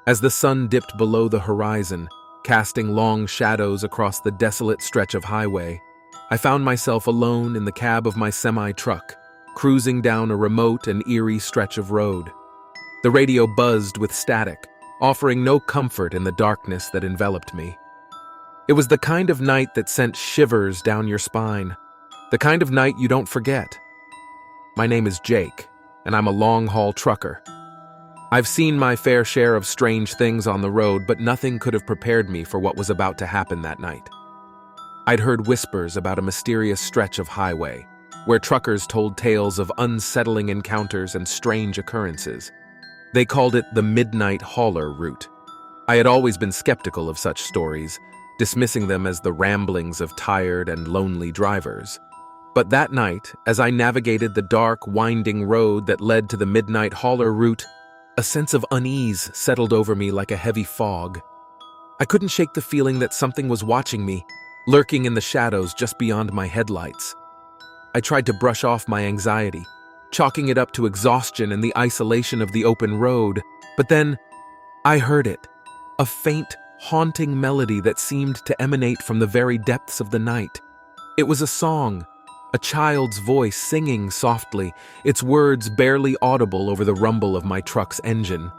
As the sun dipped below the horizon, casting long shadows across the desolate stretch of highway, I found myself alone in the cab of my semi-truck, cruising down a remote and eerie stretch of road. The radio buzzed with static, offering no comfort in the darkness that enveloped me. It was the kind of night that sent shivers down your spine, the kind of night you don't forget. My name is Jake, and I'm a long-haul trucker. I've seen my fair share of strange things on the road, but nothing could have prepared me for what was about to happen that night. I'd heard whispers about a mysterious stretch of highway, where truckers told tales of unsettling encounters and strange occurrences. They called it the Midnight Hauler route. I had always been skeptical of such stories, dismissing them as the ramblings of tired and lonely drivers. But that night, as I navigated the dark, winding road that led to the Midnight Hauler route, a sense of unease settled over me like a heavy fog. I couldn't shake the feeling that something was watching me, lurking in the shadows just beyond my headlights. I tried to brush off my anxiety, chalking it up to exhaustion and the isolation of the open road, but then I heard it, a faint, haunting melody that seemed to emanate from the very depths of the night. It was a song, a child's voice singing softly, its words barely audible over the rumble of my truck's engine.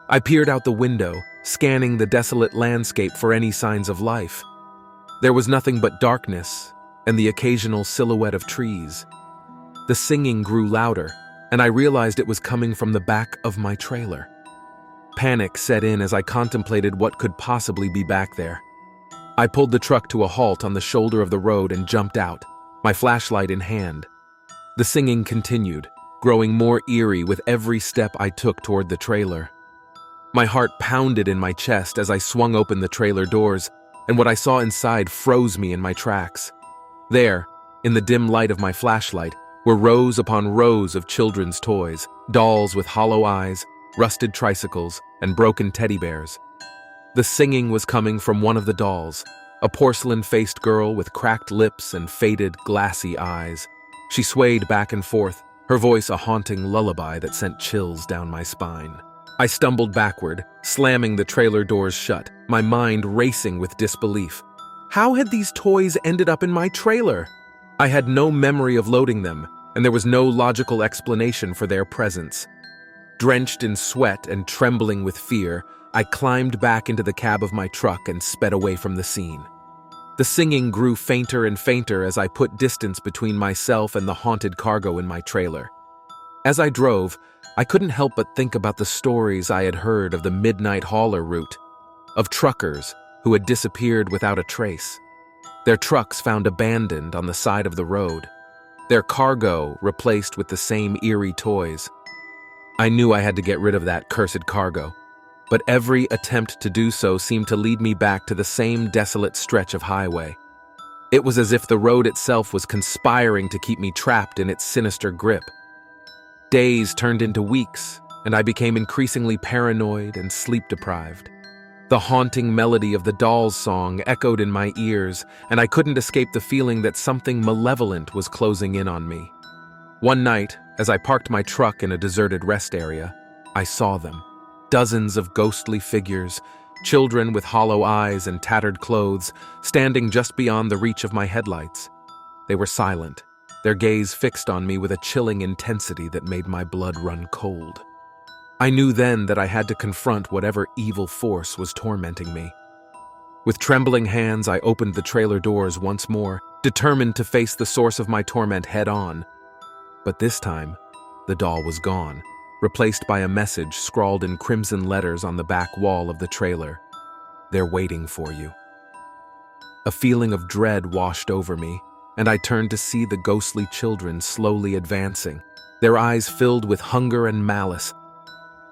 I peered out the window, scanning the desolate landscape for any signs of life. There was nothing but darkness and the occasional silhouette of trees. The singing grew louder, and I realized it was coming from the back of my trailer. Panic set in as I contemplated what could possibly be back there. I pulled the truck to a halt on the shoulder of the road and jumped out, my flashlight in hand. The singing continued, growing more eerie with every step I took toward the trailer. My heart pounded in my chest as I swung open the trailer doors, and what I saw inside froze me in my tracks. There, in the dim light of my flashlight, were rows upon rows of children's toys, dolls with hollow eyes, rusted tricycles, and broken teddy bears. The singing was coming from one of the dolls, a porcelain-faced girl with cracked lips and faded, glassy eyes. She swayed back and forth, her voice a haunting lullaby that sent chills down my spine. I stumbled backward, slamming the trailer doors shut, my mind racing with disbelief. How had these toys ended up in my trailer? I had no memory of loading them, and there was no logical explanation for their presence. Drenched in sweat and trembling with fear, I climbed back into the cab of my truck and sped away from the scene. The singing grew fainter and fainter as I put distance between myself and the haunted cargo in my trailer. As I drove, I couldn't help but think about the stories I had heard of the Midnight Hauler route, of truckers who had disappeared without a trace, their trucks found abandoned on the side of the road, their cargo replaced with the same eerie toys. I knew I had to get rid of that cursed cargo, but every attempt to do so seemed to lead me back to the same desolate stretch of highway. It was as if the road itself was conspiring to keep me trapped in its sinister grip. Days turned into weeks, and I became increasingly paranoid and sleep-deprived. The haunting melody of the doll's song echoed in my ears, and I couldn't escape the feeling that something malevolent was closing in on me. One night, as I parked my truck in a deserted rest area, I saw them. Dozens of ghostly figures, children with hollow eyes and tattered clothes, standing just beyond the reach of my headlights. They were silent, their gaze fixed on me with a chilling intensity that made my blood run cold. I knew then that I had to confront whatever evil force was tormenting me. With trembling hands, I opened the trailer doors once more, determined to face the source of my torment head-on. But this time, the doll was gone, replaced by a message scrawled in crimson letters on the back wall of the trailer. "They're waiting for you." A feeling of dread washed over me, and I turned to see the ghostly children slowly advancing, their eyes filled with hunger and malice.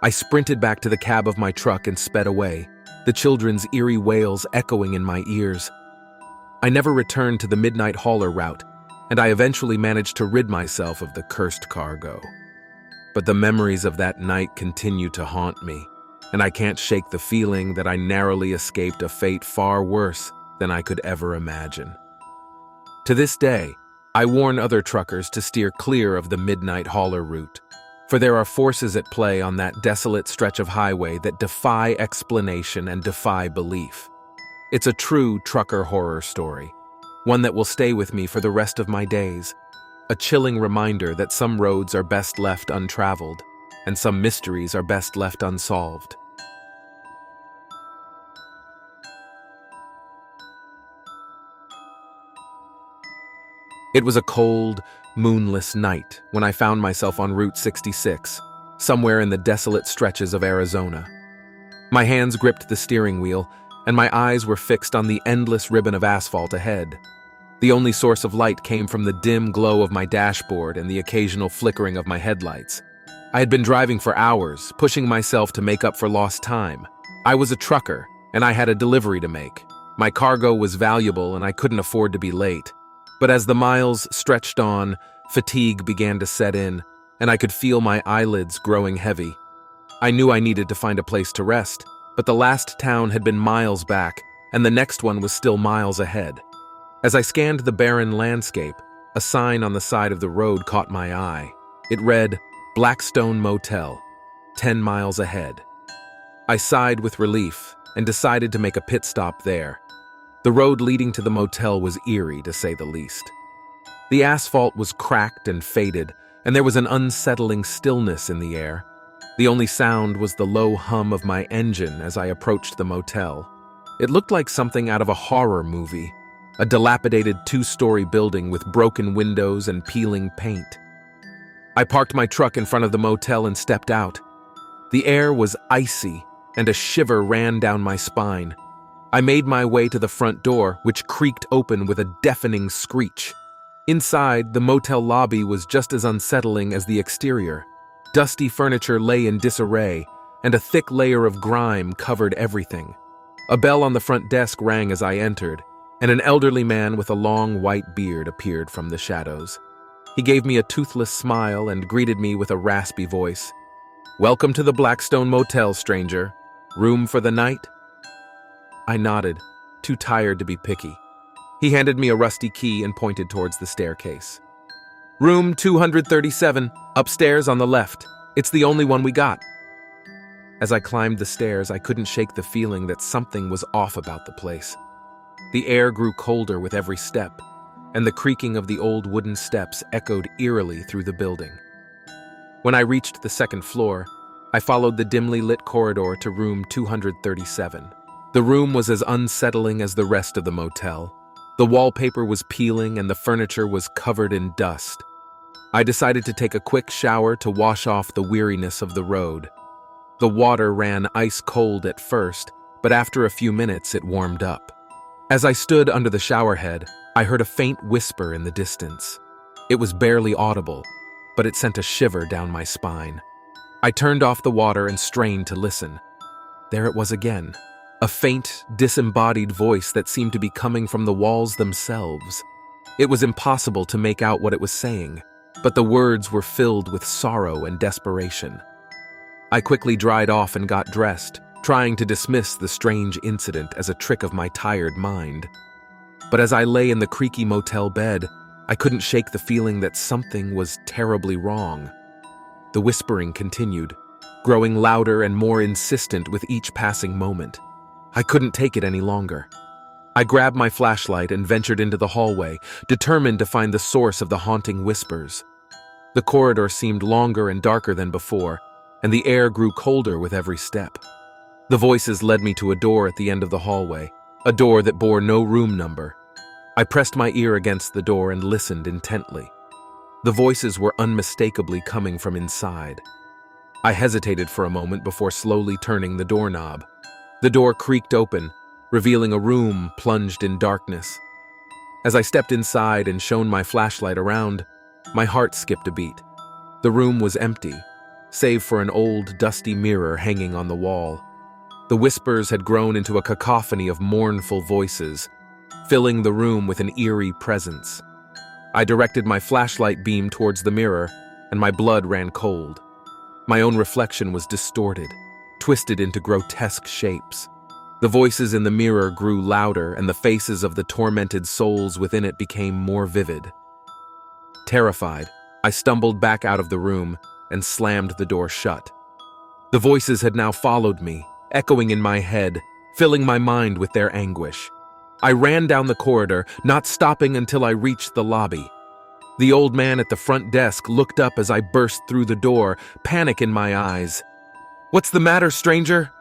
I sprinted back to the cab of my truck and sped away, the children's eerie wails echoing in my ears. I never returned to the Midnight Hauler route, and I eventually managed to rid myself of the cursed cargo. But the memories of that night continue to haunt me, and I can't shake the feeling that I narrowly escaped a fate far worse than I could ever imagine. To this day, I warn other truckers to steer clear of the Midnight Hauler route. For there are forces at play on that desolate stretch of highway that defy explanation and defy belief. It's a true trucker horror story, one that will stay with me for the rest of my days, a chilling reminder that some roads are best left untraveled, and some mysteries are best left unsolved. It was a cold, moonless night when I found myself on Route 66, somewhere in the desolate stretches of Arizona. My hands gripped the steering wheel, and my eyes were fixed on the endless ribbon of asphalt ahead. The only source of light came from the dim glow of my dashboard and the occasional flickering of my headlights. I had been driving for hours, pushing myself to make up for lost time. I was a trucker, and I had a delivery to make. My cargo was valuable, and I couldn't afford to be late. But as the miles stretched on, fatigue began to set in, and I could feel my eyelids growing heavy. I knew I needed to find a place to rest, but the last town had been miles back, and the next one was still miles ahead. As I scanned the barren landscape, a sign on the side of the road caught my eye. It read, "Blackstone Motel, 10 miles ahead." I sighed with relief and decided to make a pit stop there. The road leading to the motel was eerie, to say the least. The asphalt was cracked and faded, and there was an unsettling stillness in the air. The only sound was the low hum of my engine as I approached the motel. It looked like something out of a horror movie, a dilapidated 2-story building with broken windows and peeling paint. I parked my truck in front of the motel and stepped out. The air was icy, and a shiver ran down my spine. I made my way to the front door, which creaked open with a deafening screech. Inside, the motel lobby was just as unsettling as the exterior. Dusty furniture lay in disarray, and a thick layer of grime covered everything. A bell on the front desk rang as I entered, and an elderly man with a long white beard appeared from the shadows. He gave me a toothless smile and greeted me with a raspy voice. "Welcome to the Blackstone Motel, stranger. Room for the night?" I nodded, too tired to be picky. He handed me a rusty key and pointed towards the staircase. "Room 237, upstairs on the left. It's the only one we got." As I climbed the stairs, I couldn't shake the feeling that something was off about the place. The air grew colder with every step, and the creaking of the old wooden steps echoed eerily through the building. When I reached the second floor, I followed the dimly lit corridor to room 237. The room was as unsettling as the rest of the motel. The wallpaper was peeling and the furniture was covered in dust. I decided to take a quick shower to wash off the weariness of the road. The water ran ice cold at first, but after a few minutes it warmed up. As I stood under the shower head, I heard a faint whisper in the distance. It was barely audible, but it sent a shiver down my spine. I turned off the water and strained to listen. There it was again. A faint, disembodied voice that seemed to be coming from the walls themselves. It was impossible to make out what it was saying, but the words were filled with sorrow and desperation. I quickly dried off and got dressed, trying to dismiss the strange incident as a trick of my tired mind. But as I lay in the creaky motel bed, I couldn't shake the feeling that something was terribly wrong. The whispering continued, growing louder and more insistent with each passing moment. I couldn't take it any longer. I grabbed my flashlight and ventured into the hallway, determined to find the source of the haunting whispers. The corridor seemed longer and darker than before, and the air grew colder with every step. The voices led me to a door at the end of the hallway, a door that bore no room number. I pressed my ear against the door and listened intently. The voices were unmistakably coming from inside. I hesitated for a moment before slowly turning the doorknob. The door creaked open, revealing a room plunged in darkness. As I stepped inside and shone my flashlight around, my heart skipped a beat. The room was empty, save for an old, dusty mirror hanging on the wall. The whispers had grown into a cacophony of mournful voices, filling the room with an eerie presence. I directed my flashlight beam towards the mirror, and my blood ran cold. My own reflection was distorted, twisted into grotesque shapes. The voices in the mirror grew louder, and the faces of the tormented souls within it became more vivid. Terrified, I stumbled back out of the room and slammed the door shut. The voices had now followed me, echoing in my head, filling my mind with their anguish. I ran down the corridor, not stopping until I reached the lobby. The old man at the front desk looked up as I burst through the door, panic in my eyes. "What's the matter, stranger?"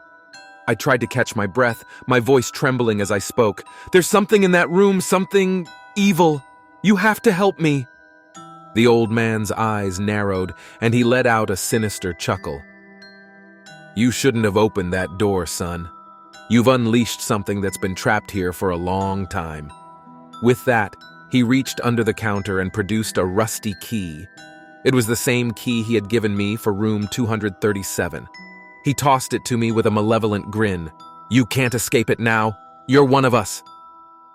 I tried to catch my breath, my voice trembling as I spoke. "There's something in that room, something evil. You have to help me." The old man's eyes narrowed, and he let out a sinister chuckle. "You shouldn't have opened that door, son. You've unleashed something that's been trapped here for a long time." With that, he reached under the counter and produced a rusty key. It was the same key he had given me for room 237. He tossed it to me with a malevolent grin. "You can't escape it now. You're one of us."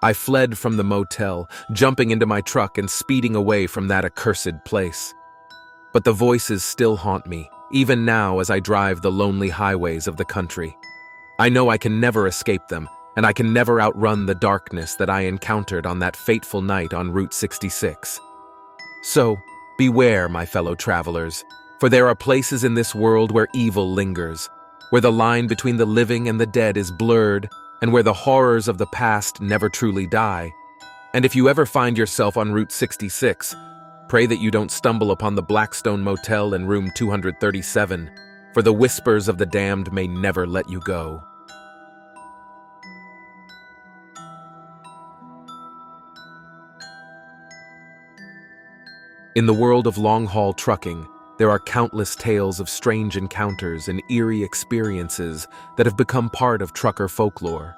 I fled from the motel, jumping into my truck and speeding away from that accursed place. But the voices still haunt me, even now as I drive the lonely highways of the country. I know I can never escape them, and I can never outrun the darkness that I encountered on that fateful night on Route 66. So, beware, my fellow travelers, for there are places in this world where evil lingers, where the line between the living and the dead is blurred, and where the horrors of the past never truly die. And if you ever find yourself on Route 66, pray that you don't stumble upon the Blackstone Motel in room 237, for the whispers of the damned may never let you go. In the world of long-haul trucking, there are countless tales of strange encounters and eerie experiences that have become part of trucker folklore.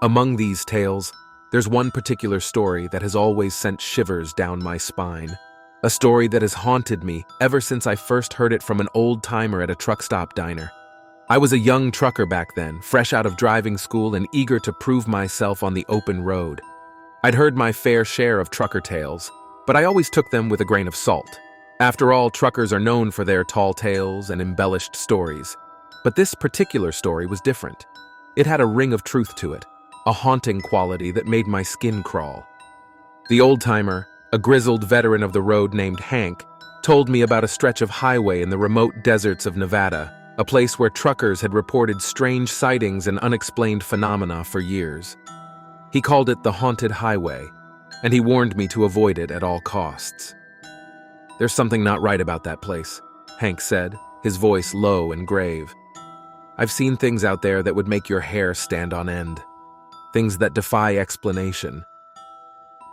Among these tales, there's one particular story that has always sent shivers down my spine. A story that has haunted me ever since I first heard it from an old-timer at a truck stop diner. I was a young trucker back then, fresh out of driving school and eager to prove myself on the open road. I'd heard my fair share of trucker tales, but I always took them with a grain of salt. After all, truckers are known for their tall tales and embellished stories. But this particular story was different. It had a ring of truth to it, a haunting quality that made my skin crawl. The old-timer, a grizzled veteran of the road named Hank, told me about a stretch of highway in the remote deserts of Nevada, a place where truckers had reported strange sightings and unexplained phenomena for years. He called it the Haunted Highway, and he warned me to avoid it at all costs. "There's something not right about that place," Hank said, his voice low and grave. "I've seen things out there that would make your hair stand on end. Things that defy explanation."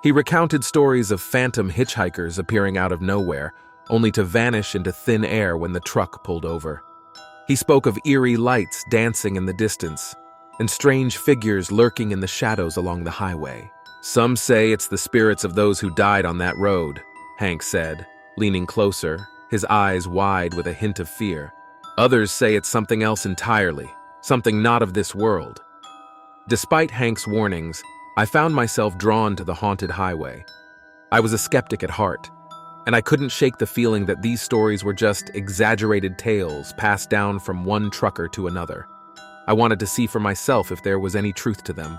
He recounted stories of phantom hitchhikers appearing out of nowhere, only to vanish into thin air when the truck pulled over. He spoke of eerie lights dancing in the distance, and strange figures lurking in the shadows along the highway. "Some say it's the spirits of those who died on that road," Hank said, leaning closer, his eyes wide with a hint of fear. "Others say it's something else entirely, something not of this world." Despite Hank's warnings, I found myself drawn to the haunted highway. I was a skeptic at heart, and I couldn't shake the feeling that these stories were just exaggerated tales passed down from one trucker to another. I wanted to see for myself if there was any truth to them.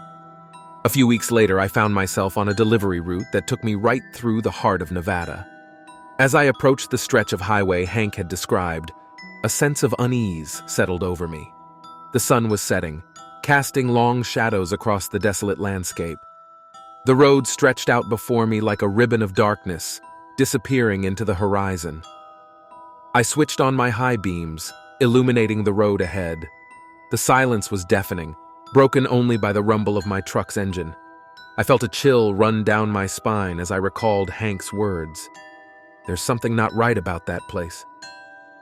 A few weeks later, I found myself on a delivery route that took me right through the heart of Nevada. As I approached the stretch of highway Hank had described, a sense of unease settled over me. The sun was setting, casting long shadows across the desolate landscape. The road stretched out before me like a ribbon of darkness, disappearing into the horizon. I switched on my high beams, illuminating the road ahead. The silence was deafening, broken only by the rumble of my truck's engine. I felt a chill run down my spine as I recalled Hank's words. There's something not right about that place.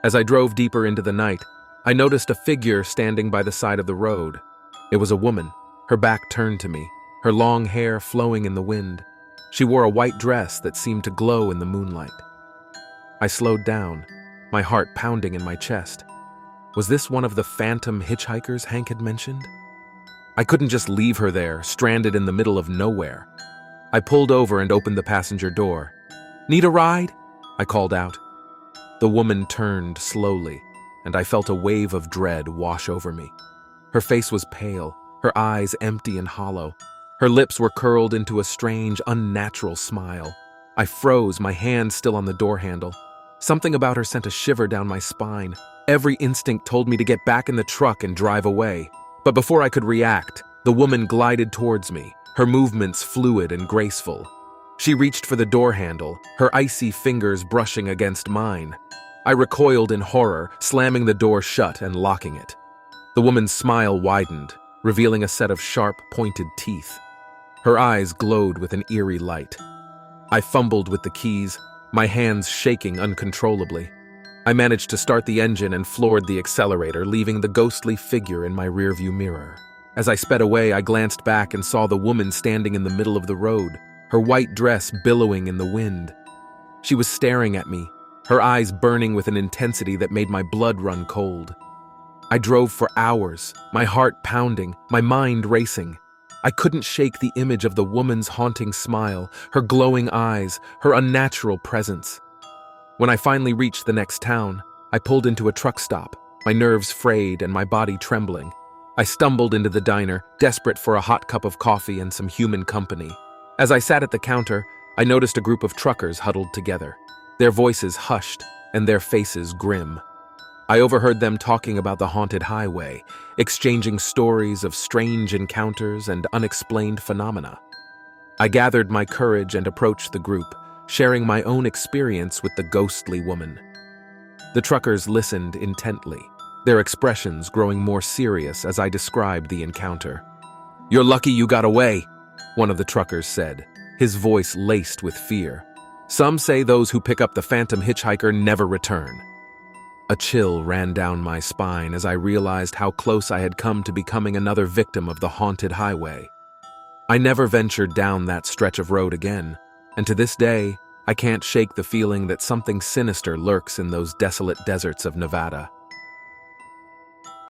As I drove deeper into the night, I noticed a figure standing by the side of the road. It was a woman, her back turned to me, her long hair flowing in the wind. She wore a white dress that seemed to glow in the moonlight. I slowed down, my heart pounding in my chest. Was this one of the phantom hitchhikers Hank had mentioned? I couldn't just leave her there, stranded in the middle of nowhere. I pulled over and opened the passenger door. "Need a ride?" I called out. The woman turned slowly, and I felt a wave of dread wash over me. Her face was pale, her eyes empty and hollow. Her lips were curled into a strange, unnatural smile. I froze, my hand still on the door handle. Something about her sent a shiver down my spine. Every instinct told me to get back in the truck and drive away. But before I could react, the woman glided towards me, her movements fluid and graceful. She reached for the door handle, her icy fingers brushing against mine. I recoiled in horror, slamming the door shut and locking it. The woman's smile widened, revealing a set of sharp, pointed teeth. Her eyes glowed with an eerie light. I fumbled with the keys, my hands shaking uncontrollably. I managed to start the engine and floored the accelerator, leaving the ghostly figure in my rearview mirror. As I sped away, I glanced back and saw the woman standing in the middle of the road, her white dress billowing in the wind. She was staring at me, her eyes burning with an intensity that made my blood run cold. I drove for hours, my heart pounding, my mind racing. I couldn't shake the image of the woman's haunting smile, her glowing eyes, her unnatural presence. When I finally reached the next town, I pulled into a truck stop, my nerves frayed and my body trembling. I stumbled into the diner, desperate for a hot cup of coffee and some human company. As I sat at the counter, I noticed a group of truckers huddled together, their voices hushed and their faces grim. I overheard them talking about the haunted highway, exchanging stories of strange encounters and unexplained phenomena. I gathered my courage and approached the group, sharing my own experience with the ghostly woman. The truckers listened intently, their expressions growing more serious as I described the encounter. "You're lucky you got away," one of the truckers said, his voice laced with fear. "Some say those who pick up the phantom hitchhiker never return." A chill ran down my spine as I realized how close I had come to becoming another victim of the haunted highway. I never ventured down that stretch of road again, and to this day, I can't shake the feeling that something sinister lurks in those desolate deserts of Nevada.